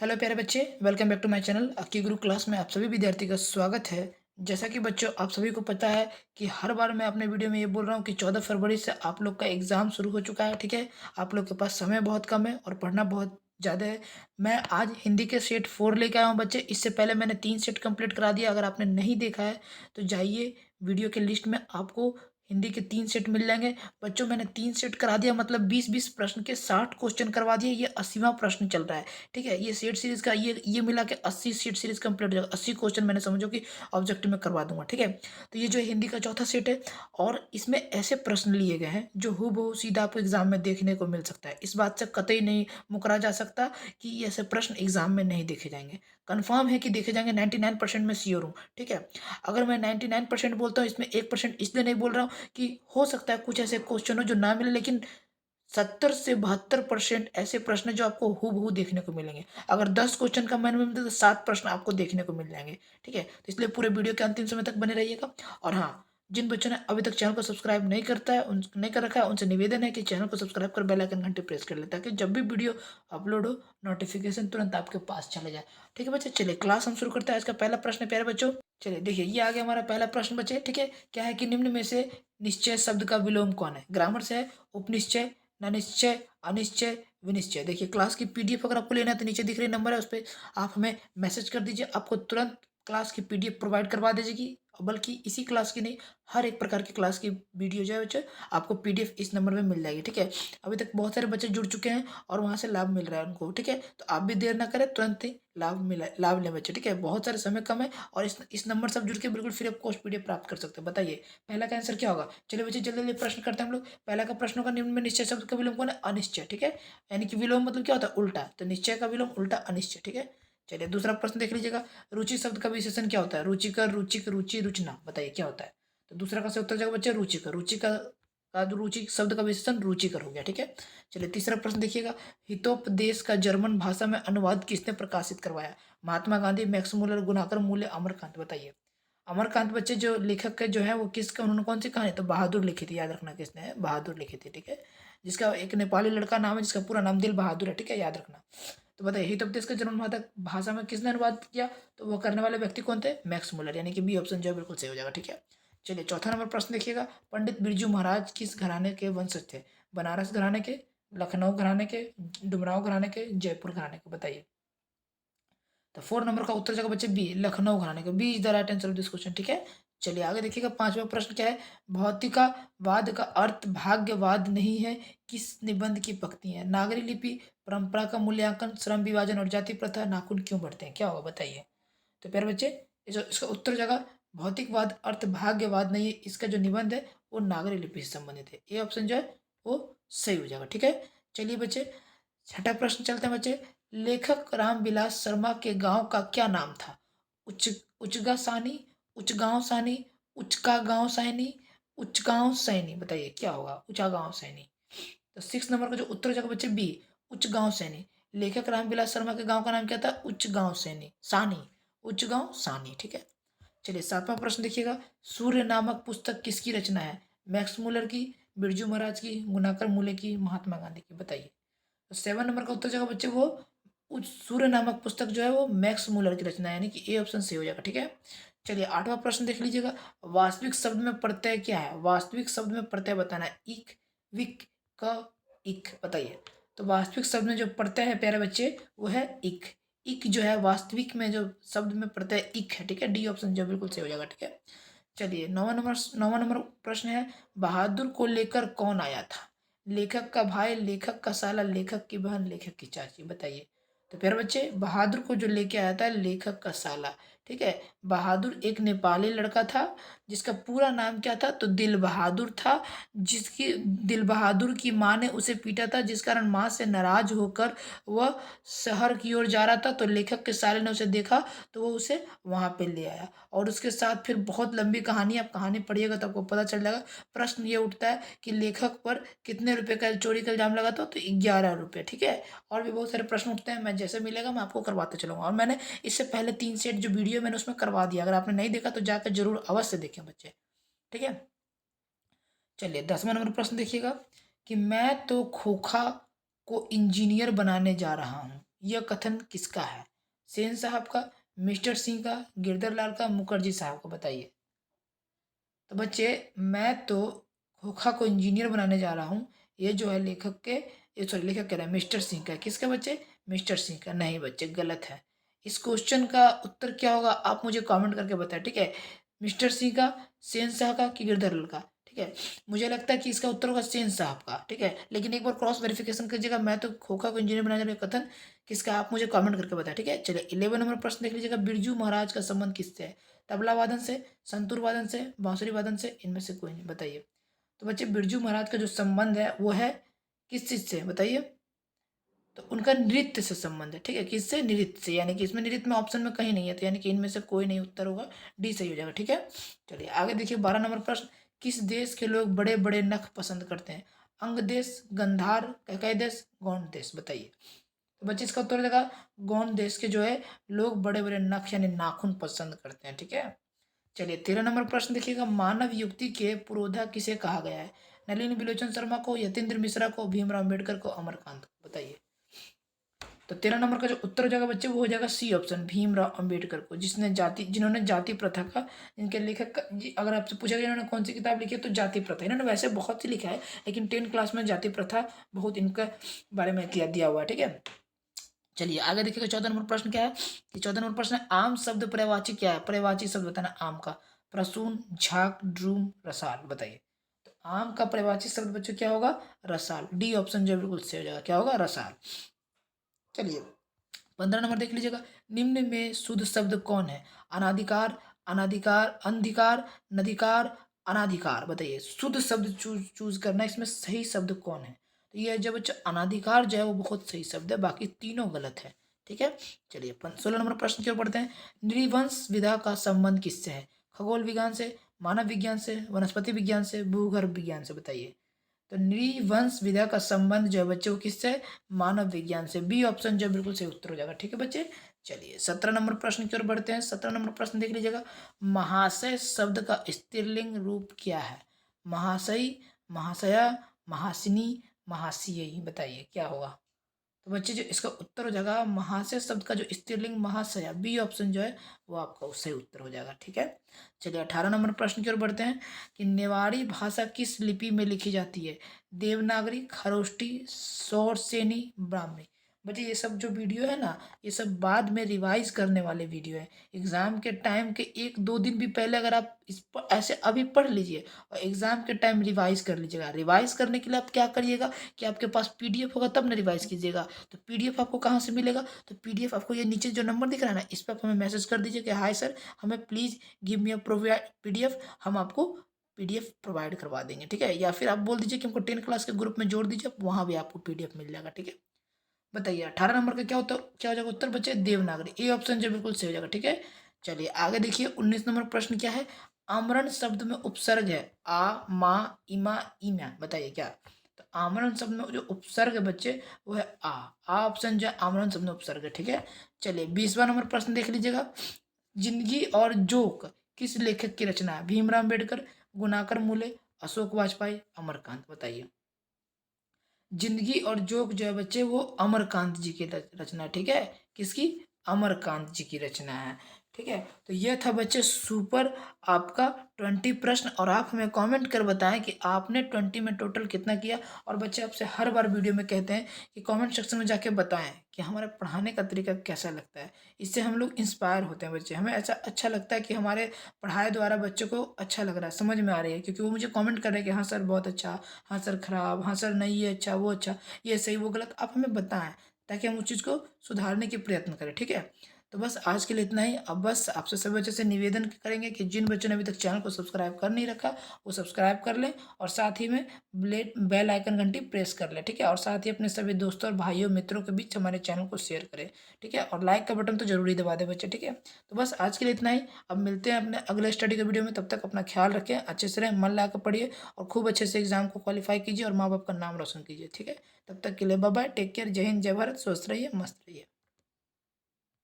Hello प्यारे बच्चे, welcome back to my channel Akki Guru class में आप सभी विद्यार्थी का स्वागत है। जैसा कि बच्चों आप सभी को पता है कि हर बार मैं अपने वीडियो में ये बोल रहा हूँ कि 14 फरवरी से आप लोग का एग्ज़ाम शुरू हो चुका है। ठीक है, आप लोग के पास समय बहुत कम है और पढ़ना बहुत ज़्यादा है। मैं आज हिंदी के सेट 4 लेके आया हूँ बच्चे। इससे पहले मैंने 3 सेट कंप्लीट करा दिया। अगर आपने नहीं देखा है तो जाइए, वीडियो के लिस्ट में आपको हिंदी के 3 सेट मिल जाएंगे। बच्चों मैंने 3 सेट करा दिया, मतलब 20-20 प्रश्न के 60 क्वेश्चन करवा दिए। ये 80वां प्रश्न चल रहा है। ठीक है, ये सेट सीरीज का ये मिला के 80 सेट सीरीज कंप्लीट हो जाएगा। 80 क्वेश्चन मैंने समझो कि ऑब्जेक्टिव में करवा दूंगा। ठीक है, तो ये जो हिंदी का चौथा सेट है और इसमें ऐसे प्रश्न लिए गए हैं जो हूबहू सीधा आपको एग्जाम में देखने को मिल सकता है। इस बात से कतई नहीं मुकरा जा सकता कि ये ऐसे प्रश्न एग्जाम में नहीं देखे जाएंगे। कंफर्म है कि देखे जाएंगे, 99% में श्योर हूँ। ठीक है, अगर मैं 99% बोलता हूँ, इसमें 1% इसलिए नहीं बोल रहा हूँ कि हो सकता है कुछ ऐसे क्वेश्चन हो जो ना मिले, लेकिन 70 से 72% ऐसे प्रश्न हैं जो आपको हूबहू देखने को मिलेंगे। अगर 10 क्वेश्चन का मैंने मिलता तो 7 प्रश्न आपको देखने को मिल जाएंगे। ठीक है, तो इसलिए पूरे वीडियो के अंतिम समय तक बने रहिएगा। और हाँ, जिन बच्चों ने अभी तक चैनल को सब्सक्राइब नहीं करता है, उन नहीं कर रखा है, उनसे निवेदन है कि चैनल को सब्सक्राइब कर बेल आइकन घंटे प्रेस कर ले, ताकि जब भी वीडियो अपलोड हो नोटिफिकेशन तुरंत आपके पास चले जाए। ठीक है बच्चे, चलिए क्लास हम शुरू करते हैं। आज का पहला प्रश्न है प्यारे बच्चों। चलिए देखिए, ये आ गया हमारा पहला प्रश्न बच्चे। ठीक है, क्या है कि निम्न में से निश्चय शब्द का विलोम कौन है? ग्रामर से है, उपनिश्चय, अनिश्चय, अनिश्चय, विनिश्चय। देखिए, क्लास की पीडीएफ अगर आपको लेना है तो नीचे दिख रही नंबर है, उस पर आप हमें मैसेज कर दीजिए। आपको तुरंत क्लास की पीडीएफ प्रोवाइड करवा दीजिएगी। बल्कि इसी क्लास की नहीं, हर एक प्रकार की क्लास की वीडियो जो है बच्चे आपको पीडीएफ इस नंबर में मिल जाएगी। ठीक है, अभी तक बहुत सारे बच्चे जुड़ चुके हैं और वहाँ से लाभ मिल रहा है उनको। ठीक है, तो आप भी देर ना करें, तुरंत ही लाभ लें बच्चे। ठीक है, बहुत सारे समय कम है और इस नंबर से आप जुड़ के बिल्कुल फ्री ऑफ कॉस्ट पीडीएफ प्राप्त कर सकते हैं। बताइए पहला का आंसर क्या होगा? चलिए बच्चे जल्दी जल्दी प्रश्न करते हैं हम लोग। पहला का प्रश्न का निम्न में निश्चय शब्द का विलोम कौन है? अनिश्चय। ठीक है, यानी कि विलोम मतलब क्या होता है? उल्टा। तो निश्चय का विलोम उल्टा अनिश्चय। ठीक है, चलिए दूसरा प्रश्न देख लीजिएगा। रुचि शब्द का विशेषण क्या होता है? रुचिकर, रुचिक, रुचि, रुचना। बताइए क्या होता है? तो दूसरा का से उत्तर जाएगा बच्चे रुचिकर। रुचि का जो रुचि शब्द का विशेषण रुचिकर हो गया। ठीक है, चलिए तीसरा प्रश्न देखिएगा। हितोपदेश का जर्मन भाषा में अनुवाद किसने प्रकाशित करवाया? महात्मा गांधी, मैक्स मुलर, गुणाकर मूल्य, अमरकांत। बताइए। अमरकांत बच्चे जो लेखक के जो है वो किसका, उन्होंने कौन सी कहानी? तो बहादुर लिखी थी। याद रखना किसने है? बहादुर लिखी थी। ठीक है, जिसका एक नेपाली लड़का नाम है जिसका पूरा नाम दिल बहादुर है। ठीक है, याद रखना। तो बताइए, हितोपदेश का जर्मन भाषा में किसने अनुवाद किया? तो वो करने वाले व्यक्ति कौन थे? मैक्स मुलर, यानी कि बी ऑप्शन जो है बिल्कुल सही हो जाएगा। ठीक है, चलिए चौथा नंबर प्रश्न देखिएगा। पंडित बिरजू महाराज किस घराने के वंशज थे? बनारस घराने के, लखनऊ घराने के, डुमराव घराने के, जयपुर घराने के। बताइए। तो 4 नंबर का उत्तर जाएगा बच्चे बी, लखनऊ घराने का। B is the right answer of this question. ठीक है, चलिए आगे देखिएगा। पांचवा प्रश्न क्या है? भौतिकवाद का अर्थ भाग्यवाद नहीं है, किस निबंध की पंक्ति है? नागरी लिपि, परंपरा का मूल्यांकन, श्रम विभाजन और जाति प्रथा, नाखून क्यों बढ़ते हैं? क्या होगा बताइए? तो प्यारे बच्चे, इसका उत्तर जाएगा भौतिकवाद अर्थ भाग्यवाद नहीं है। इसका जो निबंध है वो नागरी लिपि से संबंधित है। ये ऑप्शन जो है वो सही हो जाएगा। ठीक है, चलिए बच्चे छठा प्रश्न चलते हैं बच्चे। लेखक रामविलास शर्मा के गांव का क्या नाम था? उच उचगा सानी, उचगांव सानी, उचका गांव सैनी, उचगांव सैनी। बताइए क्या होगा? उचा गांव सैनी। तो 6 नंबर का जो उत्तर हो जाएगा बच्चे बी, उचगांव सैनी। लेखक रामविलास शर्मा के गांव का नाम क्या था? उचगांव सैनी, सानी, उचगांव सानी। ठीक है, चलिए सातवां प्रश्न देखिएगा। सूर्य नामक पुस्तक किसकी रचना है? मैक्स मुलर की, बिरजू महाराज की, गुणाकर मूले की, महात्मा गांधी की। बताइए। तो 7 नंबर का उत्तर जाएगा बच्चे वो उस सूर्य नामक पुस्तक जो है वो मैक्स मुलर की रचना है, यानी कि ए ऑप्शन सही हो जाएगा। ठीक है, चलिए आठवां प्रश्न देख लीजिएगा। वास्तविक शब्द में प्रत्यय क्या है? वास्तविक शब्द में प्रत्यय बताना है। इक, विक, क, इक। बताइए। तो वास्तविक शब्द में जो प्रत्यय है प्यारे बच्चे वो है इक। इक जो है वास्तविक में जो शब्द में प्रत्यय इक है। ठीक है, डी ऑप्शन जो बिल्कुल सही हो जाएगा। ठीक है, चलिए नौवा नंबर प्रश्न है। बहादुर को लेकर कौन आया था? लेखक का भाई, लेखक का साला, लेखक की बहन, लेखक की चाची। बताइए। तो प्यारे बच्चे, बहादुर को जो लेके आया था लेखक का साला। ठीक है, बहादुर एक नेपाली लड़का था जिसका पूरा नाम क्या था? तो दिल बहादुर था। जिसकी दिल बहादुर की माँ ने उसे पीटा था, जिस कारण माँ से नाराज होकर वह शहर की ओर जा रहा था। तो लेखक के साले ने उसे देखा तो वो उसे वहां पे ले आया और उसके साथ फिर बहुत लंबी कहानी, आप कहानी पढ़िएगा तो आपको पता चल जाएगा। प्रश्न ये उठता है कि लेखक पर कितने रुपए का चोरी का इल्जाम लगा था? तो 11 रुपये। ठीक है, और भी बहुत सारे प्रश्न उठते हैं, मैं जैसे मिलेगा मैं आपको करवाते चलूंगा। और मैंने इससे पहले 3 सेट जो वीडियो मैंने उसमें करवा दिया, अगर आपने नहीं देखा तो जाकर जरूर अवश्य देखें बच्चे। ठीक है, चलिए 10वां नंबर प्रश्न देखिएगा कि मैं तो खोखा को इंजीनियर बनाने जा रहा हूँ। यह कथन किसका है? सेन साहब का, मिस्टर सिंह का, गिरधर लाल का, मुखर्जी साहब का? बताइए। तो बच्चे मैं तो खोखा को इंजीनियर बनाने जा रहा हूँ, ये जो है लेखक के, ये सॉरी लेखक कह रहा है मिस्टर सिंह का। किसका बच्चे? मिस्टर सिंह का। नहीं बच्चे, गलत है। इस क्वेश्चन का उत्तर क्या होगा आप मुझे कमेंट करके बताएं, ठीक है। मिस्टर सिंह का, सेन साहब का कि गिरधर लाल का? ठीक है, मुझे लगता है कि इसका उत्तर होगा सेन साहब का, ठीक है। लेकिन एक बार क्रॉस वेरिफिकेशन कीजिएगा। मैं तो खोखा को इंजीनियर बनाने जा रहा हूँ कथन किसका, आप मुझे कमेंट करके बताएं, ठीक है। चलिए 11 नंबर प्रश्न देख लीजिएगा। बिरजू महाराज का संबंध किससे है? तबला वादन से, संतूर वादन से, बांसुरी वादन से, इनमें से कोई नहीं? बताइए। तो बच्चे बिरजू महाराज का जो संबंध है वो है किस चीज से? बताइए। तो उनका नृत्य से संबंध है, ठीक है। किससे? नृत्य से। यानी कि इसमें नृत्य में ऑप्शन में कहीं नहीं है, तो यानी कि इनमें से कोई नहीं उत्तर होगा, डी सही हो जाएगा, ठीक है। चलिए आगे देखिए 12 नंबर प्रश्न। किस देश के लोग बड़े बड़े नख पसंद करते हैं? अंग देश, गंधार, कैकई देश, गौंड देश? बताइए। तो बच्चे इसका उत्तर देगा गौंड देश के जो है लोग बड़े बड़े नख यानी नाखून पसंद करते हैं, ठीक है। चलिए 13 नंबर प्रश्न देखिएगा। मानव युक्ति के पुरोधा किसे कहा गया है? नलिनी बिलोचन शर्मा को, यतीन्द्र मिश्रा को, भीमराव अम्बेडकर को, अमरकांत को? बताइए। तो 13 नंबर का जो उत्तर हो जाएगा बच्चे वो हो जाएगा सी ऑप्शन, भीमराव अम्बेडकर को, जिन्होंने जाति प्रथा का, इनके लेखक का अगर आपसे पूछा गया इन्होंने कौन सी किताब लिखी है तो जाति प्रथा। इन्होंने वैसे बहुत सी लिखा है, लेकिन 10 क्लास में जाति प्रथा बहुत इनका बारे में दिया हुआ है, ठीक है। चलिए आगे देखिएगा 14 नंबर प्रश्न क्या है कि 14 नंबर प्रश्न है आम शब्द पर्यायवाची क्या है? पर्यायवाची शब्द बताना आम का। प्रसून, झाग, ड्रूम, रसाल? बताइए। तो आम का पर्यायवाची शब्द बच्चों क्या होगा? रसाल। डी ऑप्शन जो बिल्कुल सही हो जाएगा, क्या होगा? रसाल। चलिए 15 नंबर देख लीजिएगा। निम्न में शुद्ध शब्द कौन है? अनाधिकार, अनाधिकार, अंधिकार, नदिकार, अनाधिकार? बताइए। शुद्ध शब्द चूज चूज करना है, इसमें सही शब्द कौन है? तो ये जब बच्चा अनाधिकार जो है वो बहुत सही शब्द है, बाकी तीनों गलत है, ठीक है। चलिए 16 नंबर प्रश्न की ओर पढ़ते हैं। नृवंश विधा का संबंध किससे है? खगोल विज्ञान से, मानव विज्ञान से, वनस्पति विज्ञान से, भूगर्भ विज्ञान से? बताइए। तो नृवंश विद्या का संबंध जो है बच्चे वो किससे? मानव विज्ञान से। बी ऑप्शन जो बिल्कुल सही उत्तर हो जाएगा, ठीक है बच्चे। चलिए 17 नंबर प्रश्न की ओर बढ़ते हैं। 17 नंबर प्रश्न देख लीजिएगा। महाशय शब्द का स्त्रीलिंग रूप क्या है? महाशयी, महाशया, महासिनी, महाशयी? बताइए क्या होगा? तो बच्चे जो इसका उत्तर हो जाएगा महाशय शब्द का जो स्त्रीलिंग महाशया, बी ऑप्शन जो है वो आपका सही उत्तर हो जाएगा, ठीक है। चलिए 18 नंबर प्रश्न की ओर बढ़ते हैं कि नेवाड़ी भाषा किस लिपि में लिखी जाती है? देवनागरी, खरोष्टी, सौरसेनी, ब्राह्मी? बच्चे ये सब जो वीडियो है ना, ये सब बाद में रिवाइज करने वाले वीडियो है। एग्जाम के टाइम के 1-2 दिन भी पहले अगर आप इस पर ऐसे अभी पढ़ लीजिए और एग्जाम के टाइम रिवाइज कर लीजिएगा। रिवाइज करने के लिए आप क्या करिएगा कि आपके पास पीडीएफ होगा तब ना रिवाइज कीजिएगा। तो पीडीएफ आपको कहाँ से मिलेगा? तो पीडीएफ आपको ये नीचे जो नंबर दिख रहा है ना, इस पर आप हमें मैसेज कर दीजिए कि हाय सर, हमें please give me a PDF. हम आपको पीडीएफ प्रोवाइड करवा देंगे, ठीक है। या फिर आप बोल दीजिए कि हमको 10 क्लास के ग्रुप में जोड़ दीजिए, वहाँ भी आपको पीडीएफ मिल जाएगा, ठीक है। बताइए 18 नंबर का क्या हो जाएगा उत्तर बच्चे? देवनागरी। ए ऑप्शन जो बिल्कुल सही हो जाएगा, ठीक है। चलिए आगे देखिए 19 नंबर प्रश्न क्या है? आमरण शब्द में उपसर्ग है आ, मा, इमा, इमा? बताइए क्या? तो आमरण शब्द में जो उपसर्ग है बच्चे वो है आ ऑप्शन जो है आमरण शब्द में उपसर्ग है, ठीक है। चलिए 20वां नंबर प्रश्न देख लीजिएगा। जिंदगी और जोक किस लेखक की रचना है? भीमराव अम्बेडकर, गुणाकर मूले, अशोक वाजपेयी, अमरकांत? बताइए। जिंदगी और जोक जो है बच्चे वो अमरकांत जी की रचना है, ठीक है। किसकी? अमरकांत जी की रचना है, ठीक है। तो यह था बच्चे सुपर आपका 20 प्रश्न, और आप हमें कमेंट कर बताएं कि आपने 20 में टोटल कितना किया। और बच्चे आपसे हर बार वीडियो में कहते हैं कि कमेंट सेक्शन में जाके बताएं कि हमारे पढ़ाने का तरीका कैसा लगता है। इससे हम लोग इंस्पायर होते हैं बच्चे, हमें ऐसा अच्छा लगता है कि हमारे पढ़ाई द्वारा बच्चों को अच्छा लग रहा है, समझ में आ रही है, क्योंकि वो मुझे कमेंट कर रहे हैं कि हाँ सर बहुत अच्छा, हाँ सर खराब, हाँ सर नहीं ये अच्छा वो अच्छा, ये सही वो गलत। आप हमें बताएं ताकि हम उस चीज़ को सुधारने के प्रयत्न करें, ठीक है। तो बस आज के लिए इतना ही। अब बस आपसे सभी बच्चों से निवेदन करेंगे कि जिन बच्चों ने अभी तक चैनल को सब्सक्राइब कर नहीं रखा वो सब्सक्राइब कर लें, और साथ ही में बेल आइकन घंटी प्रेस कर लें, ठीक है। और साथ ही अपने सभी दोस्तों और भाइयों मित्रों के बीच हमारे चैनल को शेयर करें, ठीक है। और लाइक का बटन तो जरूरी दबा दें बच्चे, ठीक है। तो बस आज के लिए इतना ही। अब मिलते हैं अपने अगले स्टडी के वीडियो में। तब तक अपना ख्याल रखें, अच्छे से रहें, मन लगा कर पढ़िए और खूब अच्छे से एग्जाम को क्वालिफाई कीजिए और माँ बाप का नाम रोशन कीजिए, ठीक है। तब तक के लिए बाय बाय, टेक केयर, जय हिंद, जय भारत, स्वस्थ रहिए, मस्त रहिए।